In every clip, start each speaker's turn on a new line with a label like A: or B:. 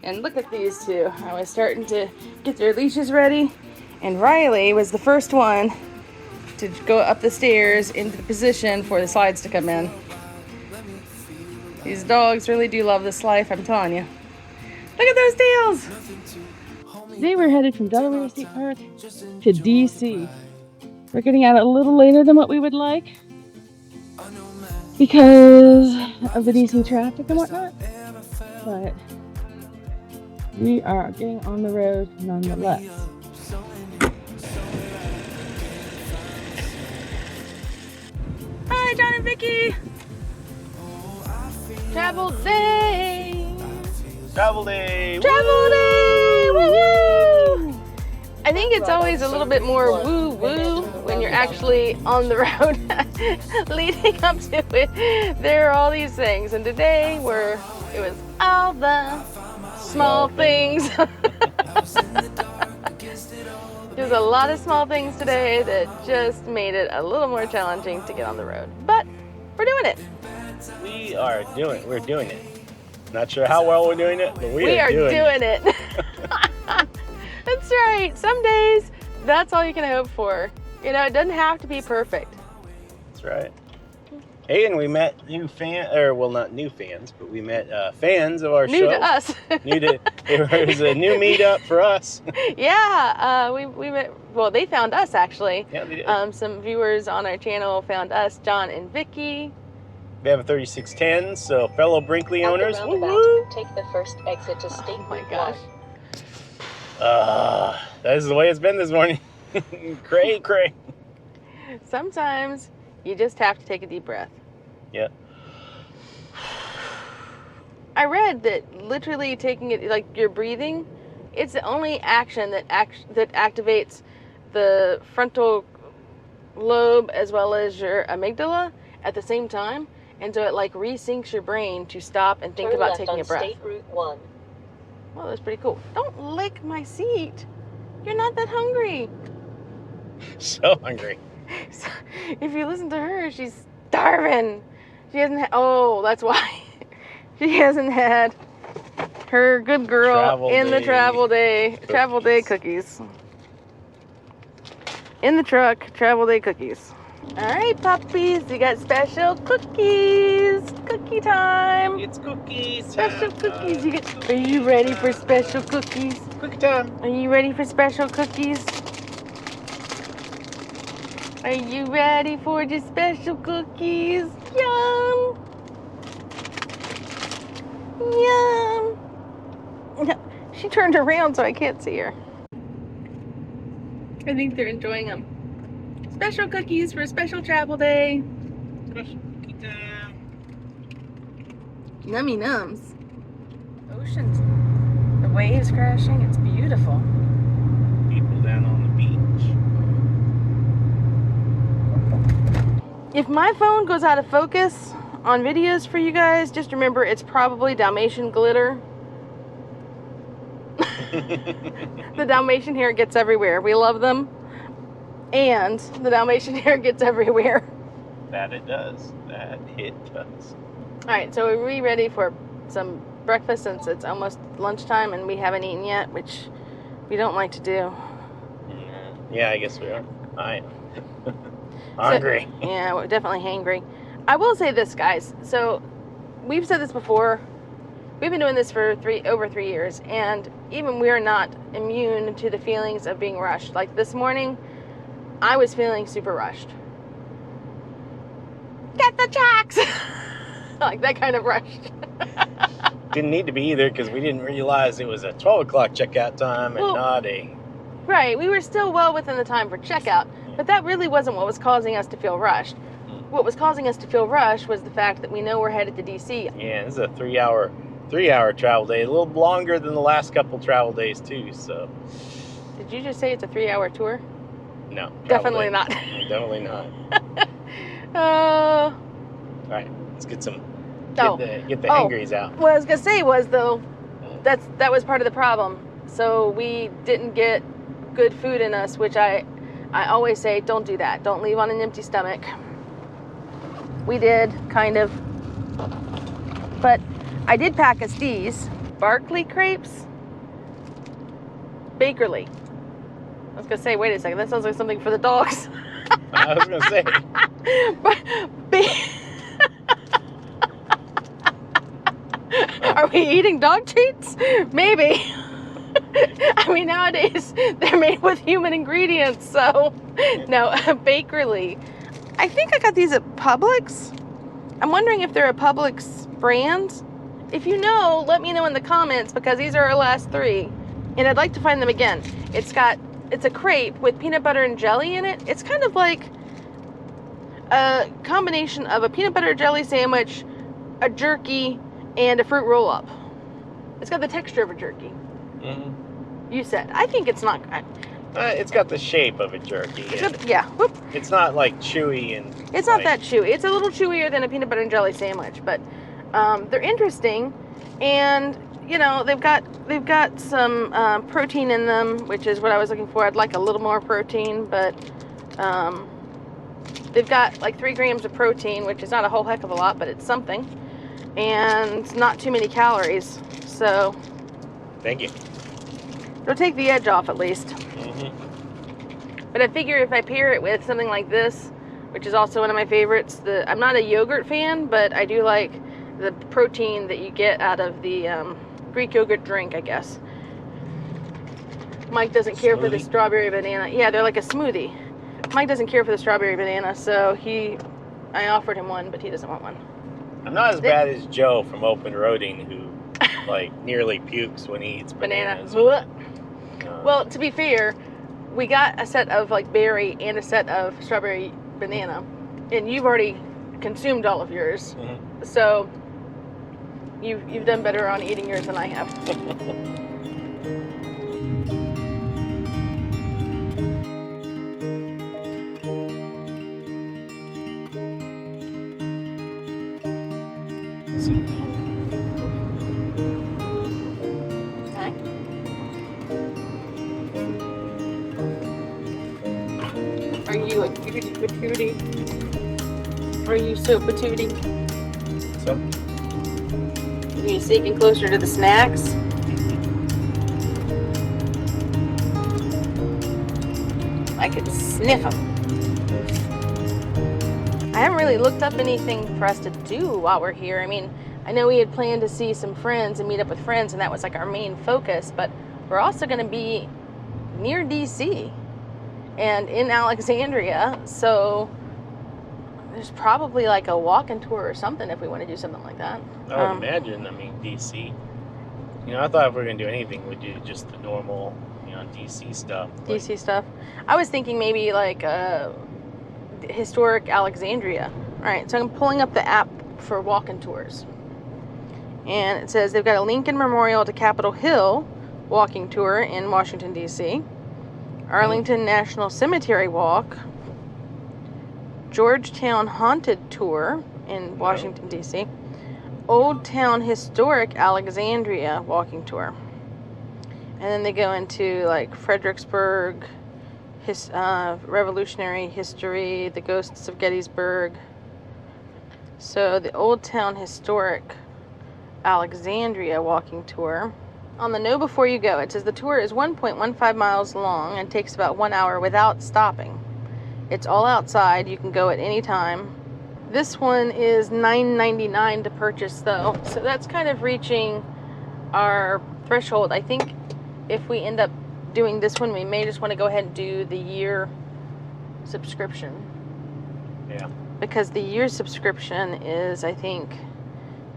A: And look at these two. I was starting to get their leashes ready, and Riley was the first one to go up the stairs into the position for the slides to come in. These dogs really do love this life, I'm telling you. Look at those tails! Today we're headed from Delaware State Park to DC. We're getting out a little later than what we would like because of the DC traffic and whatnot, but we are getting on the road nonetheless. Hi, John and Vicky! Travel day!
B: Travel day!
A: Travel day! Woo-woo! I think it's always a little bit more woo-woo when you're actually on the road leading up to it. There are all these things, and today it was all the small things. There's a lot of small things today that just made it a little more challenging to get on the road, but we're doing it.
B: We're doing it. Not sure how well we're doing it, but we are doing it.
A: That's right. Some days, that's all you can hope for. You know, it doesn't have to be perfect.
B: That's right. Hey, and we met not new fans, but we met fans of our show.
A: New to us.
B: It was a new meetup for us.
A: Yeah, we met, well, they found us actually.
B: Yeah, they did.
A: Some viewers on our channel found us, John and Vicky.
B: We have a 3610, so fellow Brinkley owners.
C: Take the first exit to State
A: Oh my gosh.
B: That is the way it's been this morning. Cray.
A: Sometimes you just have to take a deep breath.
B: Yeah.
A: I read that literally taking it, like your breathing, it's the only action that activates the frontal lobe as well as your amygdala at the same time. And so it like resyncs your brain to stop and think about taking a breath.
C: State Route 1.
A: Well, that's pretty cool. Don't lick my seat. You're not that hungry.
B: So hungry.
A: So, if you listen to her, she's starving. She hasn't oh, that's why. She hasn't had her good girl the travel day cookies. In the truck, travel day cookies. All right, puppies, you got special cookies. Cookie time.
B: It's cookies.
A: Special cookies. Are you ready for special cookies?
B: Cookie time.
A: Are you ready for special cookies? Are you ready for the special cookies? Yum! Yum! She turned around so I can't see her. I think they're enjoying them. Special cookies for a special travel day.
B: Special cookie time.
A: Nummy nums. Oceans. The waves crashing. It's beautiful.
B: People down on the beach.
A: If my phone goes out of focus on videos for you guys, just remember it's probably Dalmatian glitter. The Dalmatian hair gets everywhere. We love them. And the Dalmatian hair gets everywhere.
B: That it does.
A: Alright, so are we ready for some breakfast since it's almost lunchtime and we haven't eaten yet, which we don't like to do.
B: Yeah, I guess we are. I am. Hungry.
A: So, yeah, we're definitely hangry. I will say this, guys. So, we've said this before. We've been doing this for over 3 years, and even we're not immune to the feelings of being rushed. Like this morning, I was feeling super rushed. Get the tracks! Like that kind of rushed.
B: Didn't need to be either because we didn't realize it was a 12 o'clock checkout time and not a...
A: Right, we were still well within the time for checkout, but that really wasn't what was causing us to feel rushed. What was causing us to feel rushed was the fact that we know we're headed to DC.
B: Yeah, this is a 3 hour travel day. A little longer than the last couple travel days too, so...
A: Did you just say it's a 3-hour tour?
B: No.
A: Definitely not.
B: Definitely not.
A: All
B: right, let's get some... Get the hangries out.
A: What I was going to say was, though, that was part of the problem. So we didn't get good food in us, which I always say, don't do that. Don't leave on an empty stomach. We did, kind of. But I did pack us these. Barkley crepes. Bakerly. I was gonna say, wait a second, that sounds like something for the dogs.
B: I was gonna say.
A: Are we eating dog treats? Maybe. I mean, nowadays they're made with human ingredients, so no. Bakerly. I think I got these at Publix. I'm wondering if they're a Publix brand. If you know, let me know in the comments, because these are our last 3, and I'd like to find them again. It's a crepe with peanut butter and jelly in it. It's kind of like a combination of a peanut butter jelly sandwich, a jerky, and a fruit roll-up. It's got the texture of a jerky.
B: Mm-hmm.
A: You said. I think it's not.
B: It's got the shape of a jerky.
A: Yeah. Whoop.
B: It's not like chewy and.
A: It's not that chewy. It's a little chewier than a peanut butter and jelly sandwich, but they're interesting, and you know they've got some protein in them, which is what I was looking for. I'd like a little more protein, but they've got like 3 grams of protein, which is not a whole heck of a lot, but it's something, and not too many calories. So.
B: Thank you.
A: It'll take the edge off at least.
B: Mm-hmm.
A: But I figure if I pair it with something like this, which is also one of my favorites, I'm not a yogurt fan, but I do like the protein that you get out of the Greek yogurt drink, I guess. Mike doesn't care for the strawberry banana. Yeah, they're like a smoothie. Mike doesn't care for the strawberry banana, so I offered him one, but he doesn't want one.
B: I'm not as bad as Joe from Open Roading, who like nearly pukes when he eats bananas.
A: Well, to be fair, we got a set of like berry and a set of strawberry banana, and you've already consumed all of yours.
B: Mm-hmm.
A: So you've done better on eating yours than I have. Are you a cutie patootie? Are you so patootie?
B: So?
A: Are you sneaking closer to the snacks? I could sniff them. I haven't really looked up anything for us to do while we're here. I mean, I know we had planned to see some friends and meet up with friends, and that was like our main focus, but we're also going to be near DC and in Alexandria, so there's probably like a walk-in tour or something if we want to do something like that.
B: I would imagine. I mean, DC. You know, I thought if we were going to do anything, we'd do just the normal, DC stuff.
A: DC stuff. I was thinking maybe like historic Alexandria. All right, so I'm pulling up the app for walk-in tours. And it says they've got a Lincoln Memorial to Capitol Hill walking tour in Washington, D.C., Arlington National Cemetery walk, Georgetown Haunted Tour in Washington, D.C., Old Town Historic Alexandria walking tour. And then they go into like Fredericksburg, Revolutionary History, the Ghosts of Gettysburg. So the Old Town Historic Alexandria walking tour. On the Know Before You Go, it says the tour is 1.15 miles long and takes about 1 hour without stopping. It's all outside. You can go at any time. This one is $9.99 to purchase, though, so that's kind of reaching our threshold. I think if we end up doing this one, we may just want to go ahead and do the year subscription.
B: Yeah.
A: Because the year subscription is, I think,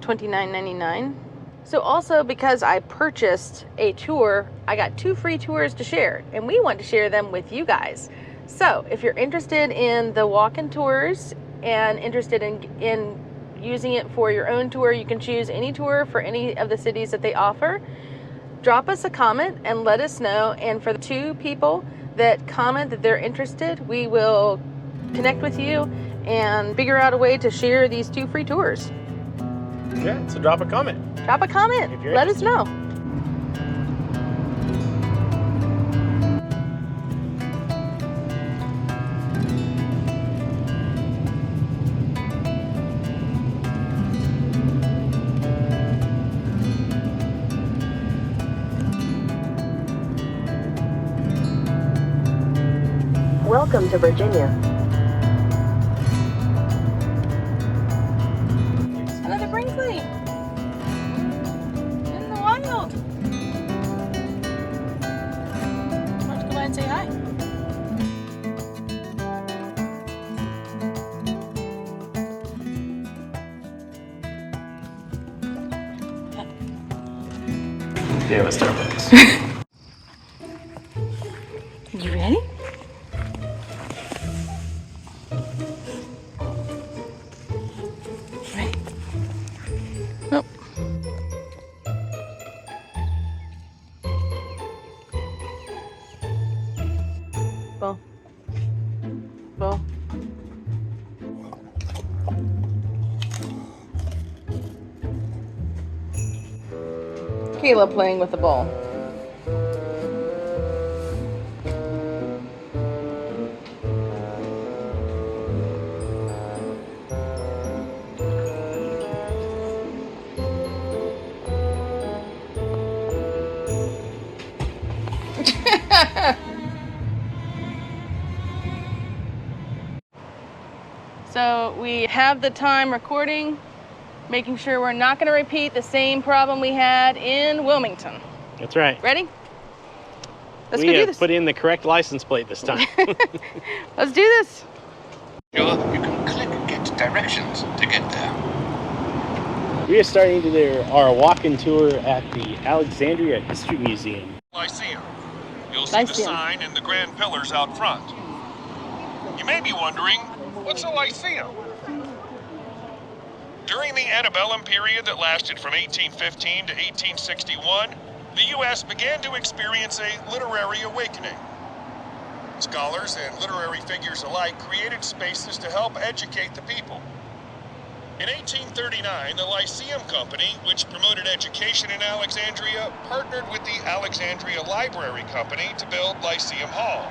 A: $29.99. So also because I purchased a tour, I got 2 free tours to share, and we want to share them with you guys. So if you're interested in the walk-in tours and interested in using it for your own tour, you can choose any tour for any of the cities that they offer. Drop us a comment and let us know, and for the 2 people that comment that they're interested, we will connect with you and figure out a way to share these 2 free tours.
B: Yeah, so drop a comment.
A: Drop a comment.
B: If you're
A: Let us know.
C: Welcome to Virginia.
A: Another Brinkley. In the wild. Why don't you go by and say hi?
B: Yeah, let's Starbucks.
A: You ready? Ready? Nope. Well. Well. Kayla playing with the ball. So we have the time recording, making sure we're not going to repeat the same problem we had in Wilmington.
B: That's right.
A: Ready? Let's
B: We
A: go do
B: have
A: this.
B: put in the correct license plate this time.
A: Let's do this.
D: Sure, you can click Get Directions to get there.
B: We are starting to do our walk-in tour at the Alexandria History Museum.
E: Lyceum. You'll see the
A: Lyceum.
E: sign and the grand pillars out front. You may be wondering, what's a Lyceum? During the antebellum period that lasted from 1815 to 1861, the U.S. began to experience a literary awakening. Scholars and literary figures alike created spaces to help educate the people. In 1839, the Lyceum Company, which promoted education in Alexandria, partnered with the Alexandria Library Company to build Lyceum Hall.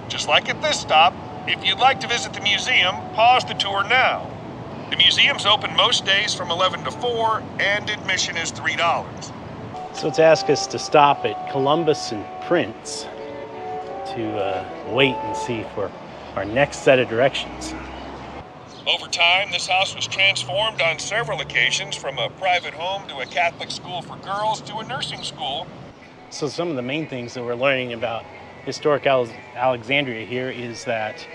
E: Just like at this stop, if you'd like to visit the museum, pause the tour now. The museum's open most days from 11 to 4, and admission is $3.
B: So it's asked us to stop at Columbus and Prince to wait and see for our next set of directions.
E: Over time, this house was transformed on several occasions from a private home to a Catholic school for girls to a nursing school.
B: So some of the main things that we're learning about historic Alexandria here is that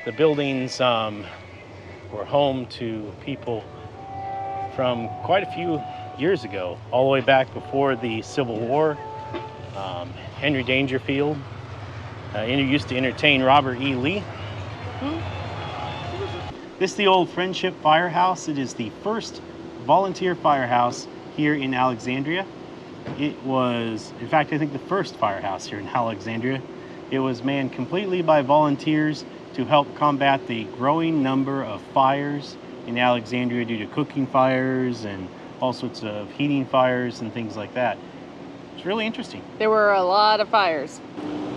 B: the buildings were home to people from quite a few years ago, all the way back before the Civil War. Henry Dangerfield used to entertain Robert E. Lee. This is the old Friendship Firehouse. It is the first volunteer firehouse here in Alexandria. It was, in fact, I think the first firehouse here in Alexandria. It was manned completely by volunteers to help combat the growing number of fires in Alexandria due to cooking fires and all sorts of heating fires and things like that. It's really interesting.
A: There were a lot of fires.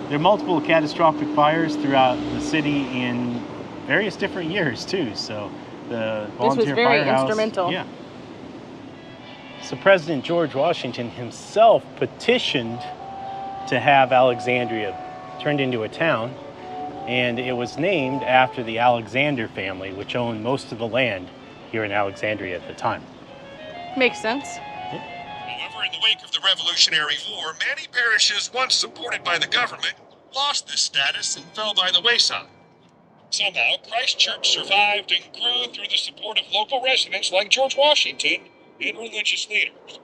B: There are multiple catastrophic fires throughout the city in various different years too. So the volunteer
A: very
B: firehouse,
A: instrumental.
B: Yeah. So President George Washington himself petitioned to have Alexandria turned into a town, and it was named after the Alexander family, which owned most of the land here in Alexandria at the time.
A: Makes sense.
E: However, in the wake of the Revolutionary War, many parishes once supported by the government lost this status and fell by the wayside. Somehow, Christ Church survived and grew through the support of local residents like George Washington and religious leaders.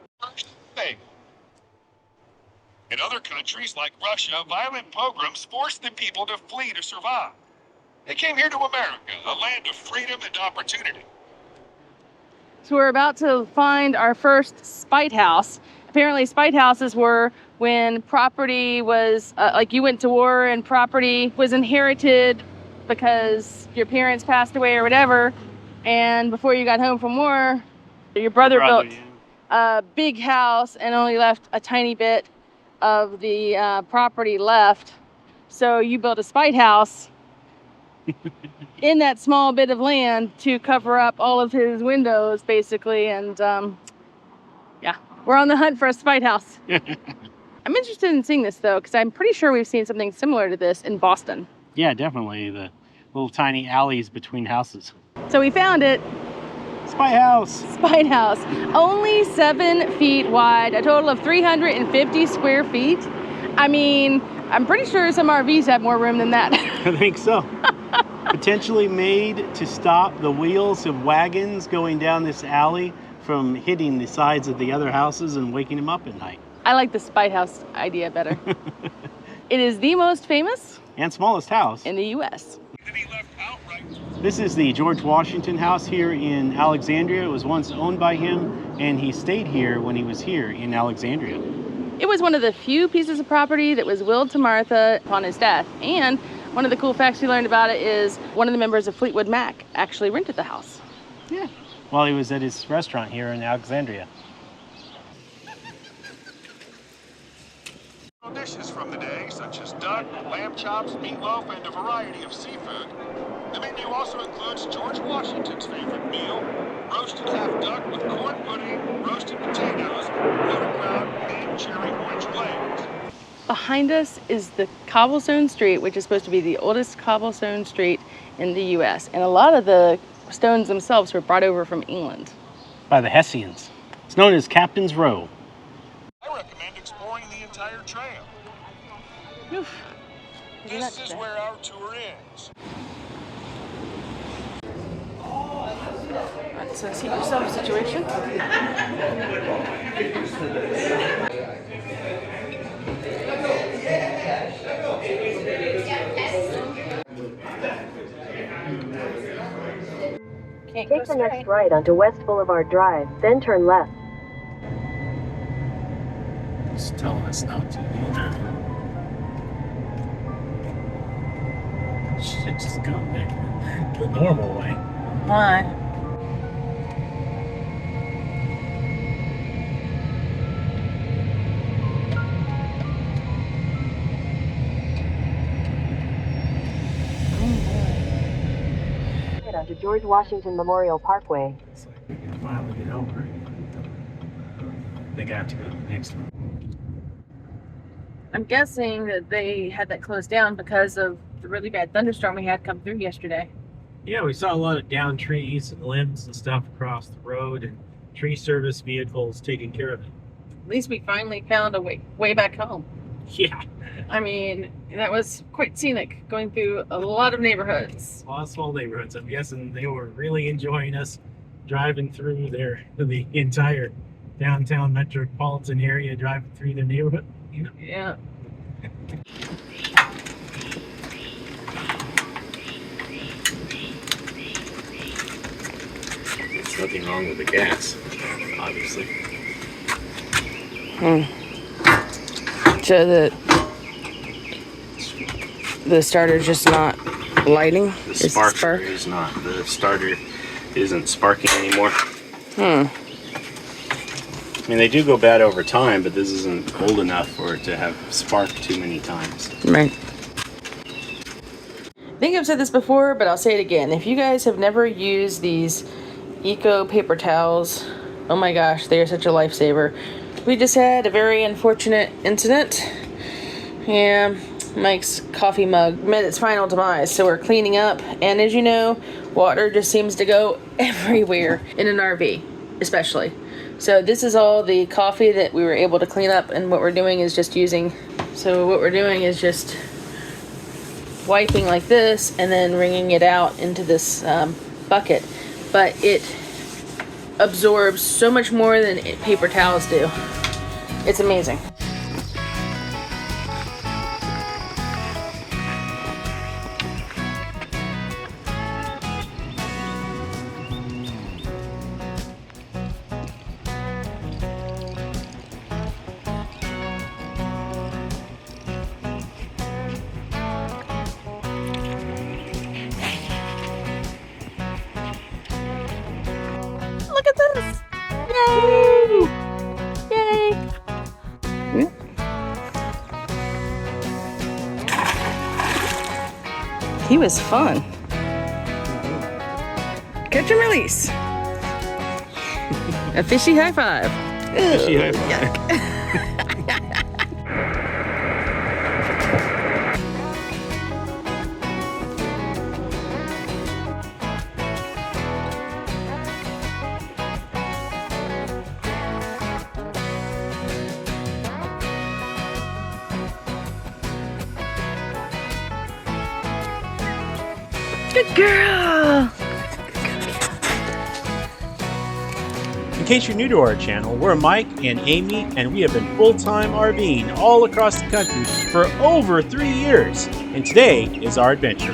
E: In other countries like Russia, violent pogroms forced the people to flee to survive. They came here to America, a land of freedom and opportunity.
A: So we're about to find our first spite house. Apparently spite houses were when property was, like you went to war and property was inherited because your parents passed away or whatever, and before you got home from war, your brother built a big house and only left a tiny bit of the property left. So you built a spite house in that small bit of land to cover up all of his windows, basically. And yeah, we're on the hunt for a spite house. I'm interested in seeing this though, because I'm pretty sure we've seen something similar to this in Boston.
B: Yeah, definitely. The little tiny alleys between houses.
A: So we found it.
B: Spy house.
A: Spine house. Only 7 feet wide, a total of 350 square feet. I mean, I'm pretty sure some RVs have more room than that.
B: I think so. Potentially made to stop the wheels of wagons going down this alley from hitting the sides of the other houses and waking them up at night.
A: I like the spite house idea better. It is the most famous
B: And smallest house.
A: in the US.
E: To be left outright.
B: This is the George Washington house here in Alexandria. It was once owned by him, and he stayed here when he was here in Alexandria.
A: It was one of the few pieces of property that was willed to Martha upon his death. And one of the cool facts we learned about it is one of the members of Fleetwood Mac actually rented the house.
B: Yeah. While he was at his restaurant here in Alexandria.
E: Dishes from the day, such as duck, lamb chops, meatloaf, and a variety of seafood. The menu also includes George Washington's favorite meal, roasted half duck with corn pudding, roasted potatoes, rhododendron, and cherry orange glaze.
A: Behind us is the cobblestone street, which is supposed to be the oldest cobblestone street in the US. And a lot of the stones themselves were brought over from England.
B: By the Hessians. It's known as Captain's Row.
E: I recommend exploring the entire trail.
A: Oof.
E: This is where our tour ends.
A: Alright, so seat yourself situation. Can't go
C: Take the
A: straight.
C: next right onto West Boulevard Drive, then turn left.
B: It's telling us not to do that. Should just go back the normal way.
A: Why?
C: Head onto George Washington Memorial Parkway.
B: It's like we can finally get over it. I think I have to go to the next one.
A: I'm guessing that they had that closed down because of the really bad thunderstorm we had come through yesterday.
F: Yeah, we saw a lot of downed trees and limbs and stuff across the road, and tree service vehicles taking care of it.
A: At least we finally found a way back home.
F: Yeah,
A: I mean, that was quite scenic, going through a lot of neighborhoods.
F: a lot of small neighborhoods. I'm guessing they were really enjoying us driving through the entire downtown metropolitan area, driving through their neighborhood. You know?
A: Yeah.
B: There's nothing wrong with the gas, obviously.
A: So the starter's just not lighting?
B: The spark is not. The starter isn't sparking anymore. I mean, they do go bad over time, but this isn't old enough for it to have sparked too many times.
A: Right. I think I've said this before, but I'll say it again. If you guys have never used these eco paper towels, oh my gosh, they are such a lifesaver. We just had a very unfortunate incident. Yeah, Mike's coffee mug met its final demise, so we're cleaning up. And as you know, water just seems to go everywhere in an RV, especially. So this is all the coffee that we were able to clean up, and what we're doing is just wiping like this and then wringing it out into this bucket. But it absorbs so much more than paper towels do. It's amazing. Look at this! Yay! Yay! He was fun. Catch and release. A fishy high five.
B: Fishy high five.
A: Yuck. Good girl.
B: In case you're new to our channel, we're Mike and Amy, and we have been full-time RVing all across the country for over 3 years. And today is our adventure.